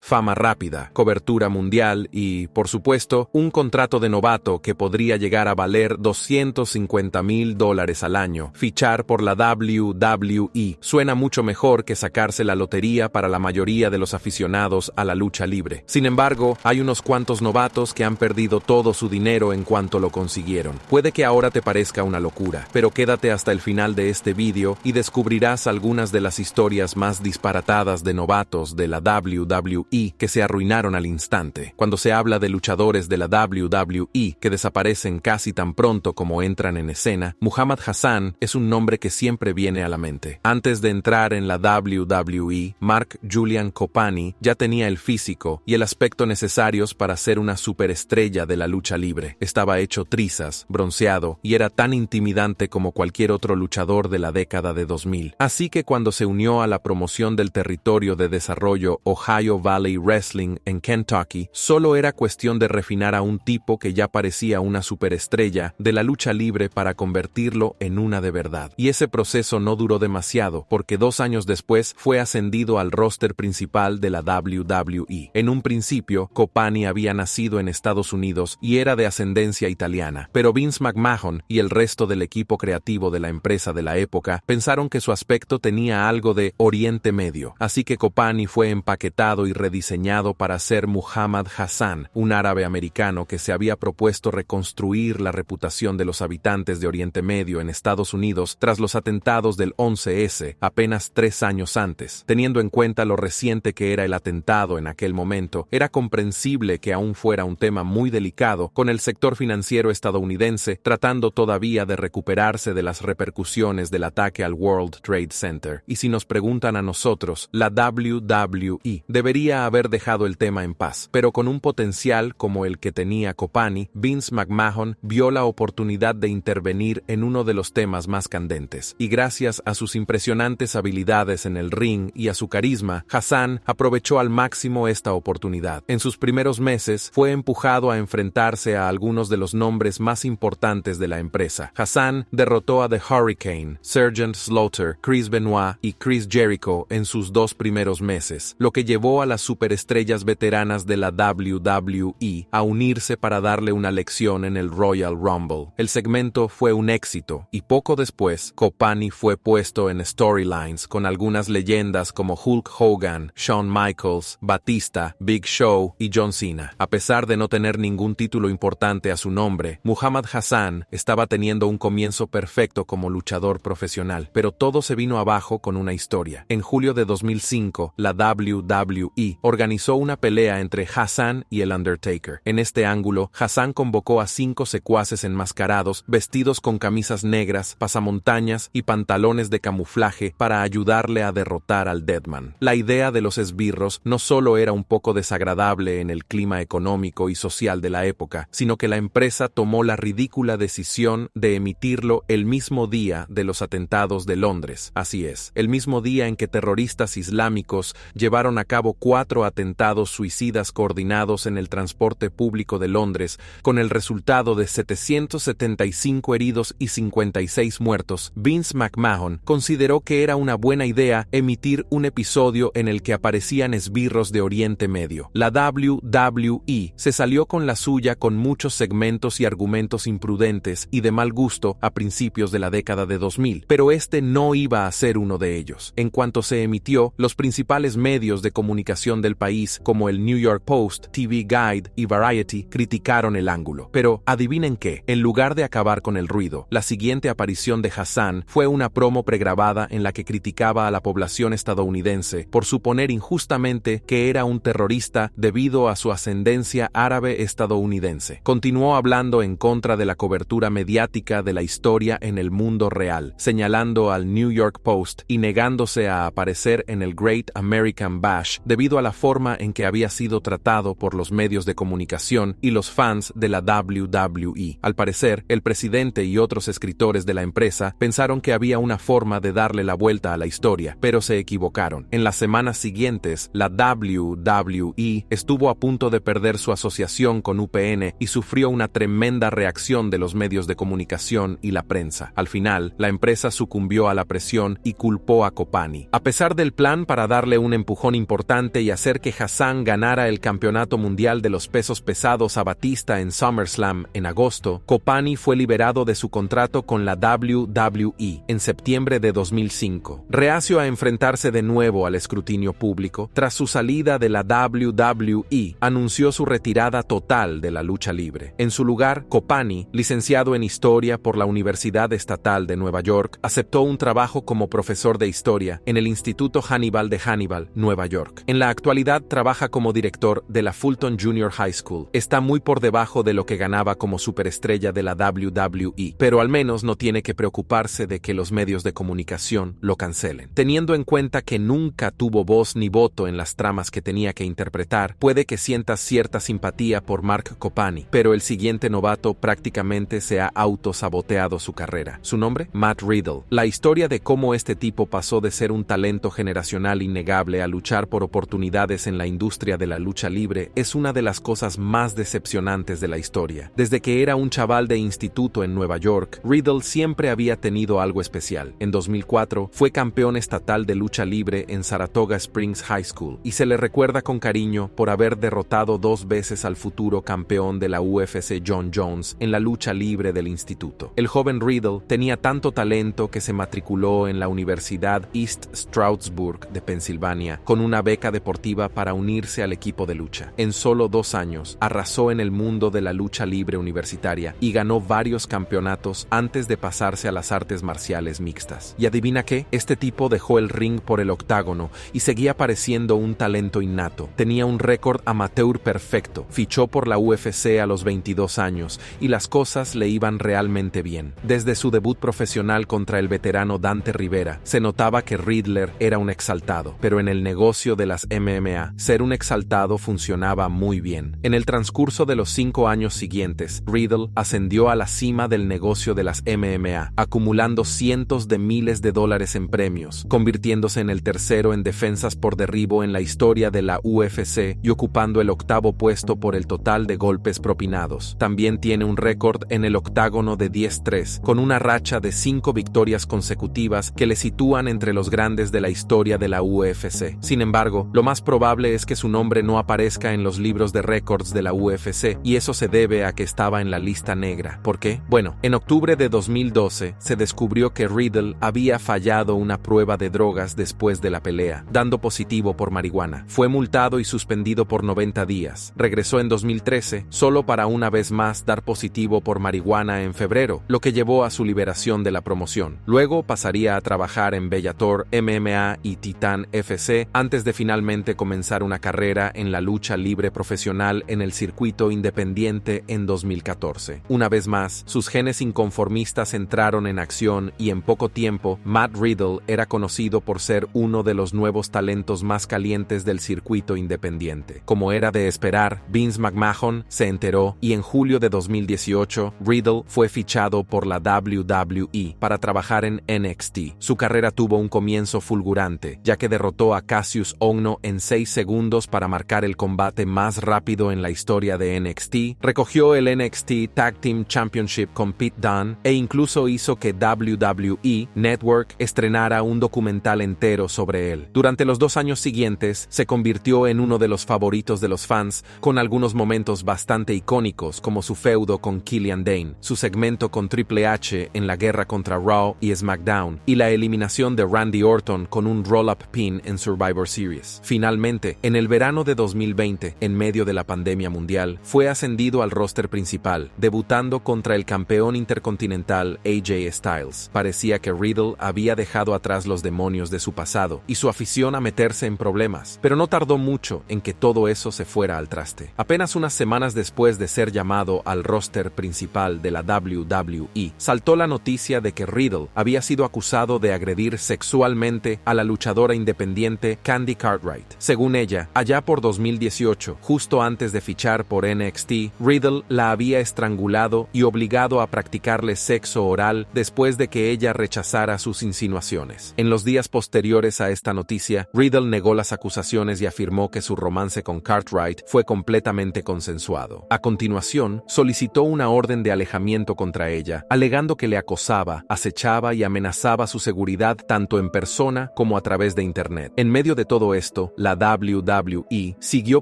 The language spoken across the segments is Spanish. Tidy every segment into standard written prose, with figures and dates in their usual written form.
fama rápida, cobertura mundial y, por supuesto, un contrato de novato que podría llegar a valer $250,000 al año. Fichar por la WWE suena mucho mejor que sacarse la lotería para la mayoría de los aficionados a la lucha libre. Sin embargo, hay unos cuantos novatos que han perdido todo su dinero en cuanto lo consiguieron. Puede que ahora te parezca una locura, pero quédate hasta el final de este vídeo y descubrirás algunas de las historias más disparatadas de novatos de la WWE que se arruinaron al instante. Cuando se habla de luchadores de la WWE que desaparecen casi tan pronto como entran en escena, Muhammad Hassan es un nombre que siempre viene a la mente. Antes de entrar en la WWE, Mark Julian Copani ya tenía el físico y el aspecto necesarios para ser una superestrella de la lucha libre. Estaba hecho trizas, bronceado y era tan intimidante como cualquier otro luchador de la década de 2000. Así que cuando se unió a la promoción del territorio de desarrollo Ohio Valley Wrestling en Kentucky, solo era cuestión de refinar a un tipo que ya parecía una superestrella de la lucha libre para convertirlo en una de verdad. Y ese proceso no duró demasiado, porque 2 años después fue ascendido al roster principal de la WWE. En un principio, Copani había nacido en Estados Unidos y era de ascendencia italiana, pero Vince McMahon y el resto del equipo creativo de la empresa de la época pensaron que su aspecto tenía algo de Oriente Medio, así que Copani fue empaquetado y rediseñado para ser Muhammad Hassan, un árabe americano que se había propuesto reconstruir la reputación de los habitantes de Oriente Medio en Estados Unidos tras los atentados del 11S, apenas 3 años antes. Teniendo en cuenta lo reciente que era el atentado en aquel momento, era comprensible que aún fuera un tema muy delicado, con el sector financiero estadounidense tratando todavía de recuperarse de las repercusiones del ataque al World Trade Center. Y si nos preguntan a nosotros, la WWE debería haber dejado el tema en paz, pero con un potencial como el que tenía Copani, Vince McMahon vio la oportunidad de intervenir en uno de los temas más candentes. Y gracias a sus impresionantes habilidades en el ring y a su carisma, Hassan aprovechó al máximo esta oportunidad. En sus primeros meses fue empujado a enfrentarse a algunos de los nombres más importantes de la empresa. Hassan derrotó a The Hurricane, Sergeant Slaughter, Chris Benoit y Chris Jericho en sus 2 primeros meses, lo que llevó a las superestrellas veteranas de la WWE a unirse para darle una lección en el Royal Rumble. El segmento fue un éxito y poco después, Copani fue puesto en storylines con algunas leyendas como Hulk Hogan, Shawn Michaels, Batista, Big Show y John Cena. A pesar de no tener ningún título importante a su nombre, Muhammad Hassan estaba teniendo un comienzo perfecto como luchador profesional, pero todo se vino abajo con una historia. En julio de 2005, la WWE organizó una pelea entre Hassan y el Undertaker. En este ángulo, Hassan convocó a 5 secuaces enmascarados, vestidos con camisas negras, pasamontañas y pantalones de camuflaje para ayudarle a derrotar al Deadman. La idea de los esbirros no solo era un poco desagradable en el clima económico y social de la época, sino que la empresa tomó la ridícula decisión de emitirlo el mismo día de los atentados de Londres. Así es, el mismo día en que terroristas islámicos llevaron a cabo 4 atentados suicidas coordinados en el transporte público de Londres, con el resultado de 775 heridos y 56 muertos. Vince McMahon consideró que era una buena idea emitir un episodio en el que aparecían esbirros de Oriente Medio. La WWE se salió con la suya con muchos segmentos y argumentos imprudentes y de mal gusto a principios de la década de 2000, pero este no iba a ser uno de ellos. En cuanto se emitió, los principales medios de comunicación del país, como el New York Post, TV Guide y Variety, criticaron el ángulo. Pero adivinen qué, en lugar de acabar con el ruido, la siguiente aparición de Hassan fue una promo pregrabada en la que criticaba a la población estadounidense por suponer injustamente que era un terrorista debido a su ascendencia árabe estadounidense. Continuó hablando en contra de la cobertura mediática de la historia en el mundo real, señalando al New York Post y negándose a aparecer en el Great American Bash debido a la forma en que había sido tratado por los medios de comunicación y los fans de la WWE. Al parecer, el presidente y otros escritores de la empresa pensaron que había una forma de darle la vuelta a la historia, pero se equivocaron. En las semanas siguientes, la WWE estuvo a punto de perder su asociación con UPN y sufrió una tremenda reacción de los medios de comunicación y la prensa. Al final, la empresa sucumbió a la presión y culpó a Copani. A pesar del plan para darle un empujón importante y hacer que Hassan ganara el campeonato mundial de los pesos pesados a Batista en SummerSlam en agosto, Copani fue liberado de su contrato con la WWE en septiembre de 2005. Reacio a enfrentarse de nuevo al escrutinio público, tras su salida de la WWE, anunció su retirada total de la lucha libre. En su lugar, Copani, licenciado en Historia por la Universidad Estatal de Nueva York, aceptó un trabajo como profesor de Historia en el Instituto Hannibal de Hannibal, Nueva York. En la actualidad trabaja como director de la Fulton Junior High School. Está muy por debajo de lo que ganaba como superestrella de la WWE, pero al menos no tiene que preocuparse de que los medios de comunicación lo cancelen. Teniendo en cuenta que nunca tuvo voz ni voto en las tramas que tenía que interpretar, puede que sientas cierta simpatía por Mark Copani, pero el siguiente novato prácticamente se ha autosaboteado su carrera. ¿Su nombre? Matt Riddle. La historia de cómo este tipo pasó de ser un talento generacional innegable a luchar por oportunidades en la industria de la lucha libre es una de las cosas más decepcionantes de la historia. Desde que era un chaval de instituto en Nueva York, Riddle siempre había tenido algo especial. En 2004 fue campeón estatal de lucha libre en Saratoga Springs High School y se le recuerda con cariño por haber derrotado 2 veces al futuro campeón de la UFC John Jones en la lucha libre del instituto. El joven Riddle tenía tanto talento que se matriculó en la Universidad East Stroudsburg de Pensilvania con una beca deportiva para unirse al equipo de lucha. En solo 2 años, arrasó en el mundo de la lucha libre universitaria y ganó varios campeonatos antes de pasarse a las artes marciales mixtas. ¿Y adivina qué? Este tipo dejó el ring por el octágono y seguía pareciendo un talento innato. Tenía un récord amateur perfecto, fichó por la UFC a los 22 años y las cosas le iban realmente bien. Desde su debut profesional contra el veterano Dante Rivera, se notaba que Riddler era un exaltado, pero en el negocio de las MMA, ser un exaltado funcionaba muy bien. En el transcurso de los 5 años siguientes, Riddle ascendió a la cima del negocio de las MMA, acumulando cientos de miles de dólares en premios, convirtiéndose en el tercero en defensas por derribo en la historia de la UFC y ocupando el 8º puesto por el total de golpes propinados. También tiene un récord en el octágono de 10-3, con una racha de 5 victorias consecutivas que le sitúan entre los grandes de la historia de la UFC. Sin embargo, lo más probable es que su nombre no aparezca en los libros de récords de la UFC, y eso se debe a que estaba en la lista negra. ¿Por qué? Bueno, en octubre de 2012 se descubrió que Riddle había fallado una prueba de drogas después de la pelea, dando positivo por marihuana. Fue multado y suspendido por 90 días. Regresó en 2013, solo para una vez más dar positivo por marihuana en febrero, lo que llevó a su liberación de la promoción. Luego pasaría a trabajar en Bellator, MMA y Titan FC antes de finalmente comenzar una carrera en la lucha libre profesional en el circuito independiente en 2014. Una vez más, sus genes inconformistas entraron en acción y en poco tiempo, Matt Riddle era conocido por ser uno de los nuevos talentos más calientes del circuito independiente. Como era de esperar, Vince McMahon se enteró y en julio de 2018, Riddle fue fichado por la WWE para trabajar en NXT. Su carrera tuvo un comienzo fulgurante, ya que derrotó a Cassius Ohno en 6 segundos para marcar el combate más rápido en la historia de NXT, recogió el NXT Tag Team Championship con Pete Dunne e incluso hizo que WWE Network estrenara un documental entero sobre él. Durante los 2 años siguientes, se convirtió en uno de los favoritos de los fans, con algunos momentos bastante icónicos como su feudo con Killian Dane, su segmento con Triple H en la guerra contra Raw y SmackDown, y la eliminación de Randy Orton con un roll-up pin en Survivor Series. Finalmente, en el verano de 2020, en medio de la pandemia mundial, fue ascendido al roster principal, debutando contra el campeón intercontinental AJ Styles. Parecía que Riddle había dejado atrás los demonios de su pasado y su afición a meterse en problemas, pero no tardó mucho en que todo eso se fuera al traste. Apenas unas semanas después de ser llamado al roster principal de la WWE, saltó la noticia de que Riddle había sido acusado de agredir sexualmente a la luchadora independiente Candy Cartwright. Según ella, allá por 2018, justo antes de fichar por NXT, Riddle la había estrangulado y obligado a practicarle sexo oral después de que ella rechazara sus insinuaciones. En los días posteriores a esta noticia, Riddle negó las acusaciones y afirmó que su romance con Cartwright fue completamente consensuado. A continuación, solicitó una orden de alejamiento contra ella, alegando que le acosaba, acechaba y amenazaba su seguridad tanto en persona como a través de Internet. En medio de todo esto, la la WWE siguió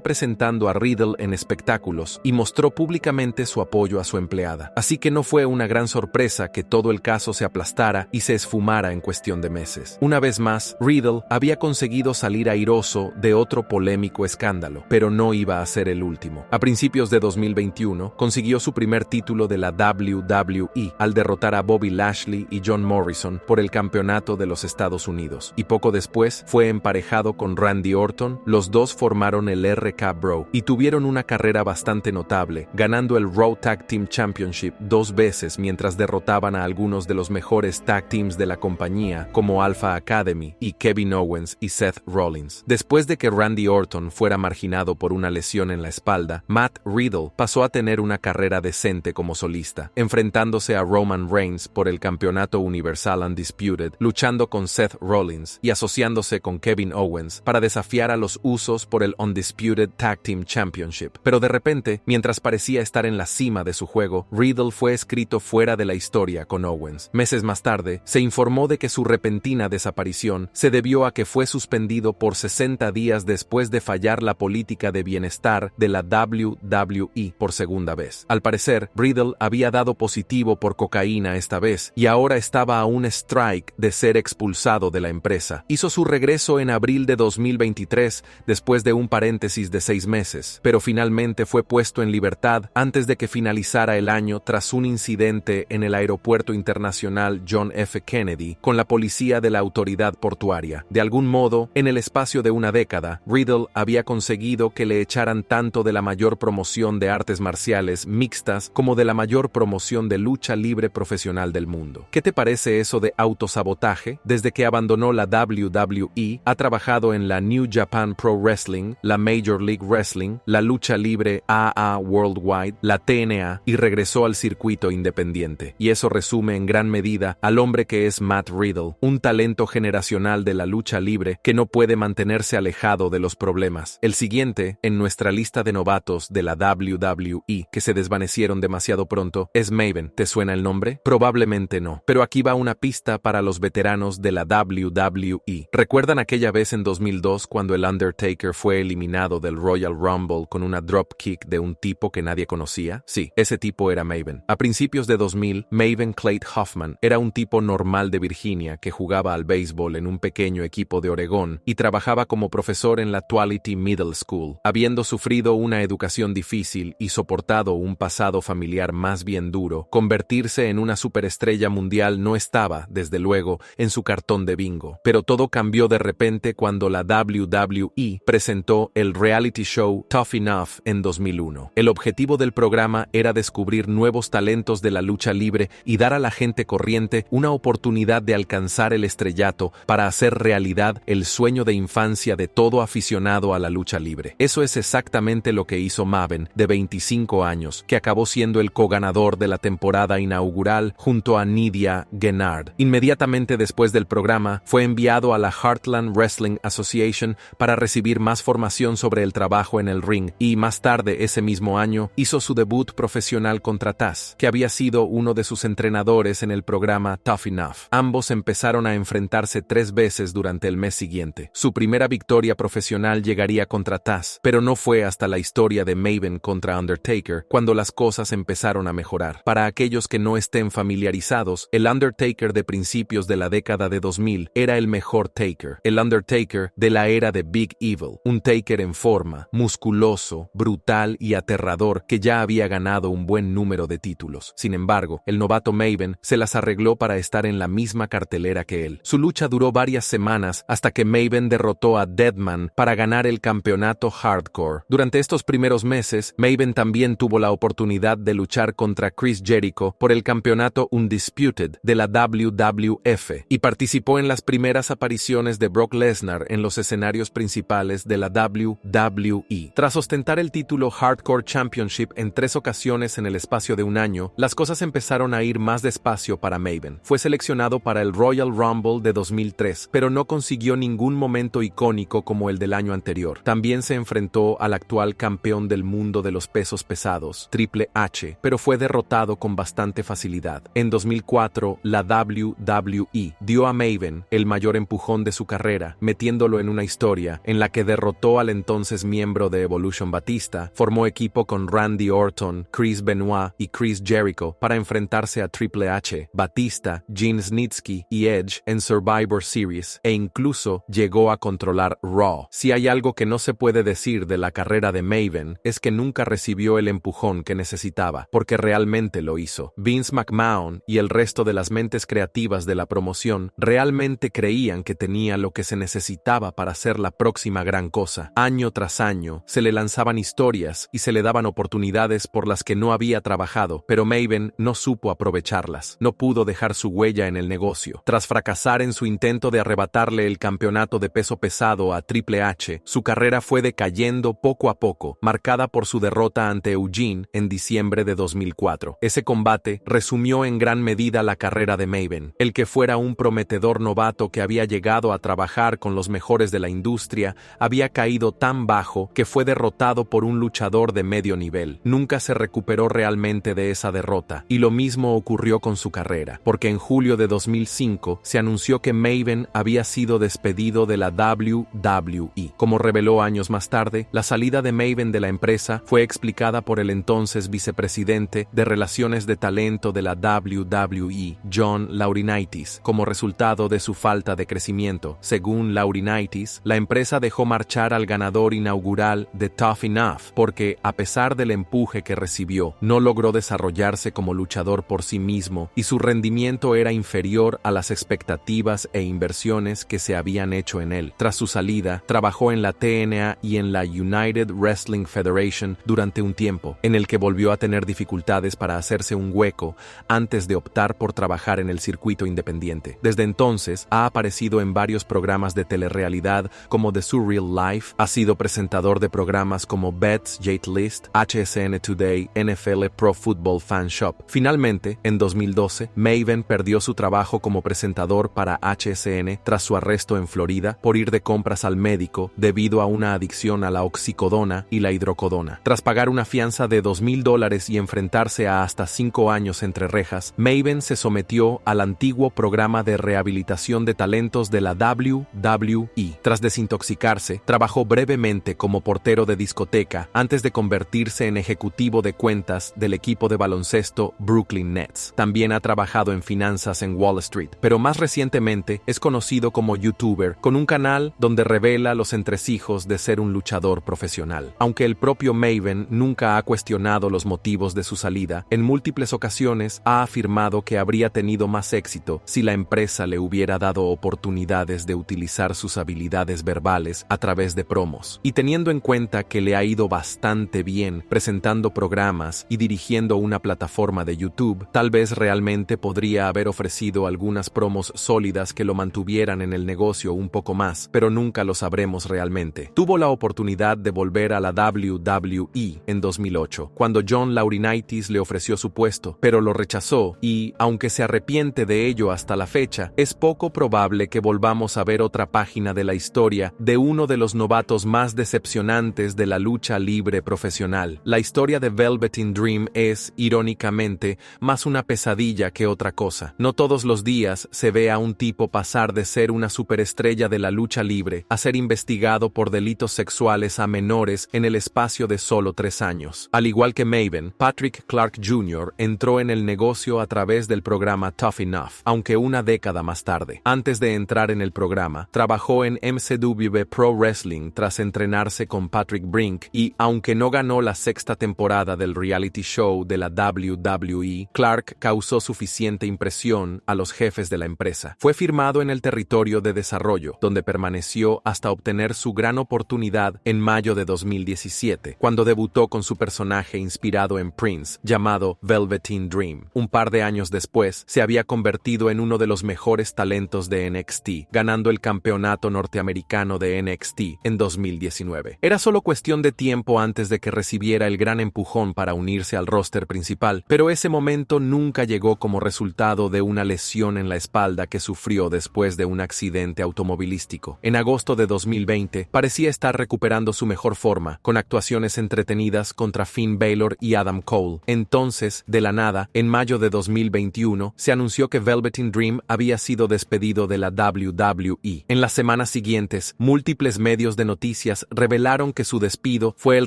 presentando a Riddle en espectáculos y mostró públicamente su apoyo a su empleada. Así que no fue una gran sorpresa que todo el caso se aplastara y se esfumara en cuestión de meses. Una vez más, Riddle había conseguido salir airoso de otro polémico escándalo, pero no iba a ser el último. A principios de 2021, consiguió su primer título de la WWE al derrotar a Bobby Lashley y John Morrison por el campeonato de los Estados Unidos, y poco después fue emparejado con Randy Orton. Los dos formaron el RK Bro y tuvieron una carrera bastante notable, ganando el Raw Tag Team Championship 2 veces mientras derrotaban a algunos de los mejores tag teams de la compañía, como Alpha Academy y Kevin Owens y Seth Rollins. Después de que Randy Orton fuera marginado por una lesión en la espalda, Matt Riddle pasó a tener una carrera decente como solista, enfrentándose a Roman Reigns por el campeonato Universal Undisputed, luchando con Seth Rollins y asociándose con Kevin Owens para desafiar a los Usos por el Undisputed Tag Team Championship. Pero de repente, mientras parecía estar en la cima de su juego, Riddle fue escrito fuera de la historia con Owens. Meses más tarde, se informó de que su repentina desaparición se debió a que fue suspendido por 60 días después de fallar la política de bienestar de la WWE por segunda vez. Al parecer, Riddle había dado positivo por cocaína esta vez y ahora estaba a un strike de ser expulsado de la empresa. Hizo su regreso en abril de 2023 después de un paréntesis de 6 meses, pero finalmente fue puesto en libertad antes de que finalizara el año tras un incidente en el aeropuerto internacional John F. Kennedy con la policía de la autoridad portuaria. De algún modo, en el espacio de una década, Riddle había conseguido que le echaran tanto de la mayor promoción de artes marciales mixtas como de la mayor promoción de lucha libre profesional del mundo. ¿Qué te parece eso de autosabotaje? Desde que abandonó la WWE, ha trabajado en la New Japan Pro Wrestling, la Major League Wrestling, la lucha libre AA Worldwide, la TNA y regresó al circuito independiente. Y eso resume en gran medida al hombre que es Matt Riddle, un talento generacional de la lucha libre que no puede mantenerse alejado de los problemas. El siguiente en nuestra lista de novatos de la WWE que se desvanecieron demasiado pronto es Maven. ¿Te suena el nombre? Probablemente no, pero aquí va una pista para los veteranos de la WWE. ¿Recuerdan aquella vez en 2002 cuando el Undertaker fue eliminado del Royal Rumble con una dropkick de un tipo que nadie conocía? Sí, ese tipo era Maven. A principios de 2000, Maven Clayton Hoffman era un tipo normal de Virginia que jugaba al béisbol en un pequeño equipo de Oregón y trabajaba como profesor en la Tuality Middle School. Habiendo sufrido una educación difícil y soportado un pasado familiar más bien duro, convertirse en una superestrella mundial no estaba, desde luego, en su cartón de bingo. Pero todo cambió de repente cuando la WWE presentó el reality show Tough Enough en 2001. El objetivo del programa era descubrir nuevos talentos de la lucha libre y dar a la gente corriente una oportunidad de alcanzar el estrellato para hacer realidad el sueño de infancia de todo aficionado a la lucha libre. Eso es exactamente lo que hizo Maven, de 25 años, que acabó siendo el coganador de la temporada inaugural junto a Nidia Gennard. Inmediatamente después del programa, fue enviado a la Heartland Wrestling Association para recibir más formación sobre el trabajo en el ring y más tarde ese mismo año hizo su debut profesional contra Taz, que había sido uno de sus entrenadores en el programa Tough Enough. Ambos empezaron a enfrentarse 3 veces durante el mes siguiente. Su primera victoria profesional llegaría contra Taz, pero no fue hasta la historia de Maven contra Undertaker cuando las cosas empezaron a mejorar. Para aquellos que no estén familiarizados, el Undertaker de principios de la década de 2000 era el mejor Taker, el Undertaker de la era de Big Evil, un Taker en forma, musculoso, brutal y aterrador que ya había ganado un buen número de títulos. Sin embargo, el novato Maven se las arregló para estar en la misma cartelera que él. Su lucha duró varias semanas hasta que Maven derrotó a Deadman para ganar el campeonato Hardcore. Durante estos primeros meses, Maven también tuvo la oportunidad de luchar contra Chris Jericho por el campeonato Undisputed de la WWF y participó en las primeras apariciones de Brock Lesnar en los escenarios principales de la WWE. Tras ostentar el título Hardcore Championship en 3 ocasiones en el espacio de un año, las cosas empezaron a ir más despacio para Maven. Fue seleccionado para el Royal Rumble de 2003, pero no consiguió ningún momento icónico como el del año anterior. También se enfrentó al actual campeón del mundo de los pesos pesados, Triple H, pero fue derrotado con bastante facilidad. En 2004, la WWE dio a Maven el mayor empujón de su carrera, metiéndolo en una historia victoria, en la que derrotó al entonces miembro de Evolution Batista, formó equipo con Randy Orton, Chris Benoit y Chris Jericho para enfrentarse a Triple H, Batista, Gene Snitsky y Edge en Survivor Series, e incluso llegó a controlar Raw. Si hay algo que no se puede decir de la carrera de Maven, es que nunca recibió el empujón que necesitaba, porque realmente lo hizo. Vince McMahon y el resto de las mentes creativas de la promoción realmente creían que tenía lo que se necesitaba para hacer la próxima gran cosa. Año tras año, se le lanzaban historias y se le daban oportunidades por las que no había trabajado, pero Maven no supo aprovecharlas. No pudo dejar su huella en el negocio. Tras fracasar en su intento de arrebatarle el campeonato de peso pesado a Triple H, su carrera fue decayendo poco a poco, marcada por su derrota ante Eugene en diciembre de 2004. Ese combate resumió en gran medida la carrera de Maven. El que fuera un prometedor novato que había llegado a trabajar con los mejores de la industria, había caído tan bajo que fue derrotado por un luchador de medio nivel. Nunca se recuperó realmente de esa derrota, y lo mismo ocurrió con su carrera, porque en julio de 2005 se anunció que Maven había sido despedido de la WWE. Como reveló años más tarde, la salida de Maven de la empresa fue explicada por el entonces vicepresidente de Relaciones de Talento de la WWE, John Laurinaitis, como resultado de su falta de crecimiento. Según Laurinaitis, la empresa dejó marchar al ganador inaugural de Tough Enough porque, a pesar del empuje que recibió, no logró desarrollarse como luchador por sí mismo y su rendimiento era inferior a las expectativas e inversiones que se habían hecho en él. Tras su salida, trabajó en la TNA y en la United Wrestling Federation durante un tiempo, en el que volvió a tener dificultades para hacerse un hueco antes de optar por trabajar en el circuito independiente. Desde entonces, ha aparecido en varios programas de telerrealidad como The Surreal Life, ha sido presentador de programas como Bet's Jate List, HSN Today, NFL Pro Football Fan Shop. Finalmente, en 2012, Maven perdió su trabajo como presentador para HSN tras su arresto en Florida por ir de compras al médico debido a una adicción a la oxicodona y la hidrocodona. Tras pagar una fianza de $2,000 y enfrentarse a hasta 5 años entre rejas, Maven se sometió al antiguo programa de rehabilitación de talentos de la WWE. Tras desintoxicarse, trabajó brevemente como portero de discoteca antes de convertirse en ejecutivo de cuentas del equipo de baloncesto Brooklyn Nets. También ha trabajado en finanzas en Wall Street, pero más recientemente es conocido como YouTuber, con un canal donde revela los entresijos de ser un luchador profesional. Aunque el propio Maven nunca ha cuestionado los motivos de su salida, en múltiples ocasiones ha afirmado que habría tenido más éxito si la empresa le hubiera dado oportunidades de utilizar sus habilidades verbales a través de promos. Y teniendo en cuenta que le ha ido bastante bien presentando programas y dirigiendo una plataforma de YouTube, tal vez realmente podría haber ofrecido algunas promos sólidas que lo mantuvieran en el negocio un poco más, pero nunca lo sabremos realmente. Tuvo la oportunidad de volver a la WWE en 2008, cuando John Laurinaitis le ofreció su puesto, pero lo rechazó y, aunque se arrepiente de ello hasta la fecha, es poco probable que volvamos a ver otra página de la historia de uno de los novatos más decepcionantes de la lucha libre profesional. La historia de Velveteen Dream es, irónicamente, más una pesadilla que otra cosa. No todos los días se ve a un tipo pasar de ser una superestrella de la lucha libre a ser investigado por delitos sexuales a menores en el espacio de solo 3 años. Al igual que Maven, Patrick Clark Jr. entró en el negocio a través del programa Tough Enough, aunque una década más tarde. Antes de entrar en el programa, trabajó en MCW Pro Wrestling tras entrenarse con Patrick Brink y, aunque no ganó la 6ª temporada del reality show de la WWE, Clark causó suficiente impresión a los jefes de la empresa. Fue firmado en el territorio de desarrollo, donde permaneció hasta obtener su gran oportunidad en mayo de 2017, cuando debutó con su personaje inspirado en Prince, llamado Velveteen Dream. Un par de años después, se había convertido en uno de los mejores talentos de NXT, ganando el campeonato norteamericano de NXT en 2019. Era solo cuestión de tiempo antes de que recibiera el gran empujón para unirse al roster principal, pero ese momento nunca llegó como resultado de una lesión en la espalda que sufrió después de un accidente automovilístico. En agosto de 2020, parecía estar recuperando su mejor forma, con actuaciones entretenidas contra Finn Balor y Adam Cole. Entonces, de la nada, en mayo de 2021, se anunció que Velveteen Dream había sido despedido de la WWE. En las semanas siguientes siguientes, múltiples medios de noticias revelaron que su despido fue el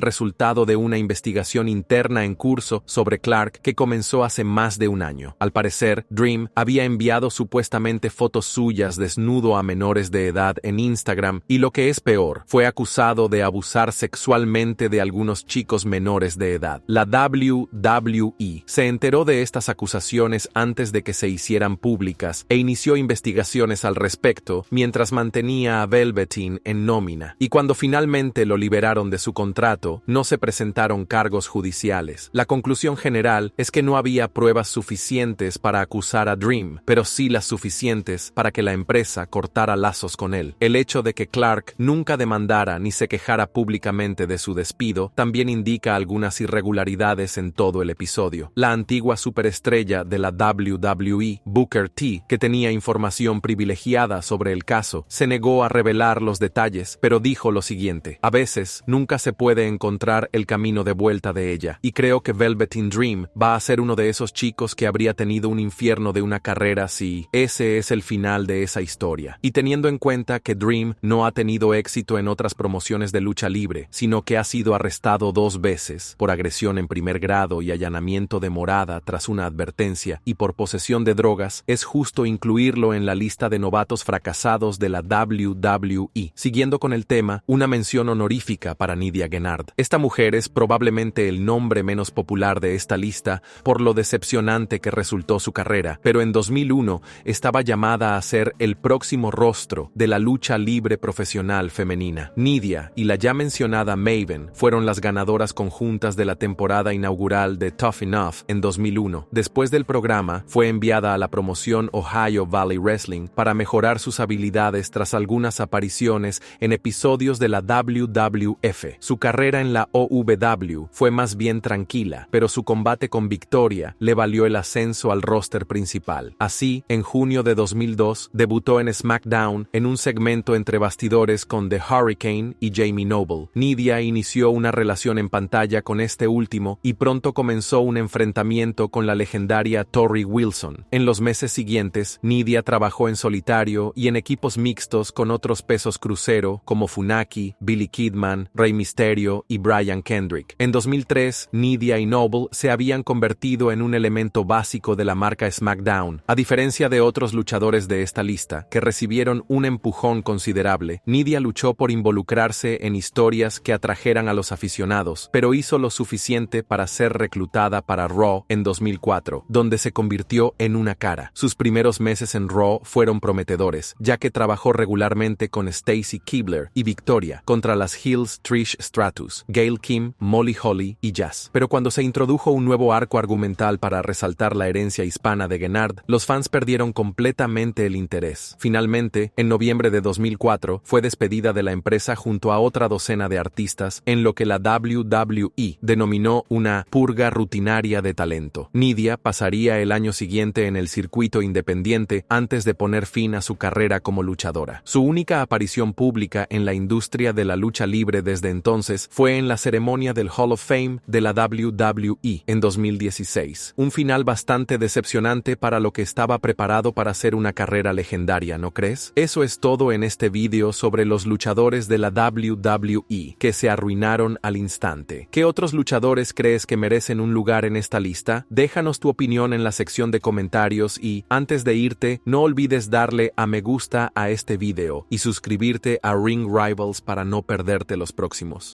resultado de una investigación interna en curso sobre Clark que comenzó hace más de un año. Al parecer, Dream había enviado supuestamente fotos suyas desnudo a menores de edad en Instagram y, lo que es peor, fue acusado de abusar sexualmente de algunos chicos menores de edad. La WWE se enteró de estas acusaciones antes de que se hicieran públicas e inició investigaciones al respecto mientras mantenía a Velveteen en nómina. Y cuando finalmente lo liberaron de su contrato, no se presentaron cargos judiciales. La conclusión general es que no había pruebas suficientes para acusar a Dream, pero sí las suficientes para que la empresa cortara lazos con él. El hecho de que Clark nunca demandara ni se quejara públicamente de su despido también indica algunas irregularidades en todo el episodio. La antigua superestrella de la WWE, Booker T, que tenía información privilegiada sobre el caso, se negó a revelar los detalles, pero dijo lo siguiente: a veces nunca se puede encontrar el camino de vuelta de ella, y creo que Velveteen Dream va a ser uno de esos chicos que habría tenido un infierno de una carrera si ese es el final de esa historia. Y teniendo en cuenta que Dream no ha tenido éxito en otras promociones de lucha libre, sino que ha sido arrestado 2 veces por agresión en primer grado y allanamiento de morada tras una advertencia y por posesión de drogas, es justo incluirlo en la lista de novatos fracasados de la WWE. Siguiendo con el tema, una mención honorífica para Nidia Gennard. Esta mujer es probablemente el nombre menos popular de esta lista por lo decepcionante que resultó su carrera, pero en 2001 estaba llamada a ser el próximo rostro de la lucha libre profesional femenina. Nidia y la ya mencionada Maven fueron las ganadoras conjuntas de la temporada inaugural de Tough Enough en 2001. Después del programa, fue enviada a la promoción Ohio Valley Wrestling para mejorar sus habilidades tras algunas apariciones en episodios de la WWF. Su carrera en la OVW fue más bien tranquila, pero su combate con Victoria le valió el ascenso al roster principal. Así, en junio de 2002, debutó en SmackDown en un segmento entre bastidores con The Hurricane y Jamie Noble. Nidia inició una relación en pantalla con este último y pronto comenzó un enfrentamiento con la legendaria Torrie Wilson. En los meses siguientes, Nidia trabajó en solitario y en equipos mixtos con otros pesos crucero como Funaki, Billy Kidman, Rey Mysterio y Brian Kendrick. En 2003, Nidia y Noble se habían convertido en un elemento básico de la marca SmackDown. A diferencia de otros luchadores de esta lista, que recibieron un empujón considerable, Nidia luchó por involucrarse en historias que atrajeran a los aficionados, pero hizo lo suficiente para ser reclutada para Raw en 2004, donde se convirtió en una cara. Sus primeros meses en Raw fueron prometedores, ya que trabajó regularmente con Stacy Keibler y Victoria contra las heels Trish Stratus, Gail Kim, Molly Holly y Jazz. Pero cuando se introdujo un nuevo arco argumental para resaltar la herencia hispana de Gennard, los fans perdieron completamente el interés. Finalmente, en noviembre de 2004, fue despedida de la empresa junto a otra docena de artistas en lo que la WWE denominó una purga rutinaria de talento. Nidia pasaría el año siguiente en el circuito independiente antes de poner fin a su carrera como luchadora. Su única aparición pública en la industria de la lucha libre desde entonces fue en la ceremonia del Hall of Fame de la WWE en 2016. Un final bastante decepcionante para lo que estaba preparado para ser una carrera legendaria, ¿no crees? Eso es todo en este video sobre los luchadores de la WWE que se arruinaron al instante. ¿Qué otros luchadores crees que merecen un lugar en esta lista? Déjanos tu opinión en la sección de comentarios y, antes de irte, no olvides darle a me gusta a este video y suscribirte a Ring Rivals para no perderte los próximos.